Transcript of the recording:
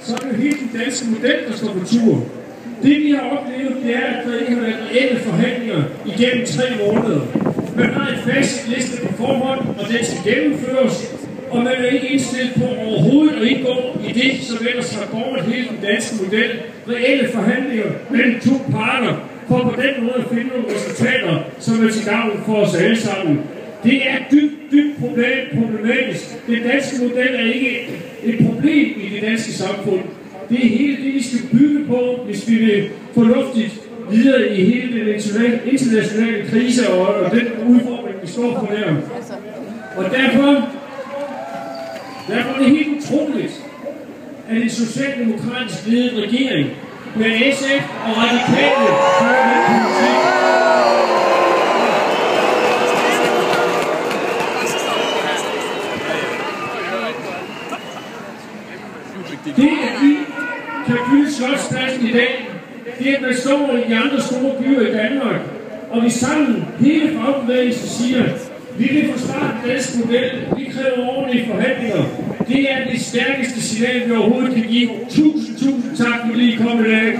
så er det hele den danske model, der står på tur. Det vi har oplevet, det er, at der ikke har været reelle forhandlinger igennem 3 måneder. Man har en fast liste på forhånd, og den skal gennemføres, og man er ikke indstillet på overhovedet at indgå i det, som ellers har båret hele den danske model. Reelle forhandlinger mellem 2 parter, for på den måde at finde nogle resultater, som er til gavn for os alle sammen. Det er dybt problematisk. Den danske model er ikke et problem i det danske samfund. Det er hele det, vi skal bygge på, hvis vi vil fornuftigt videre i hele den internationale krise og den udfordring, vi står for der. Og derfor er det helt utroligt, at en socialdemokratisk ledet regering med SF og Radikale fører den politik. Det, at vi kan fylde Slotspladsen i dag, det er, at man står i de andre store byer i Danmark, og vi sammen, hele fagbevægelsen, siger, vi vil forsvare den danske model, vi kræver ordentlige forhandlinger. Det er det stærkeste signal, vi overhovedet kan give. Tusind tak, for lige kom i dag.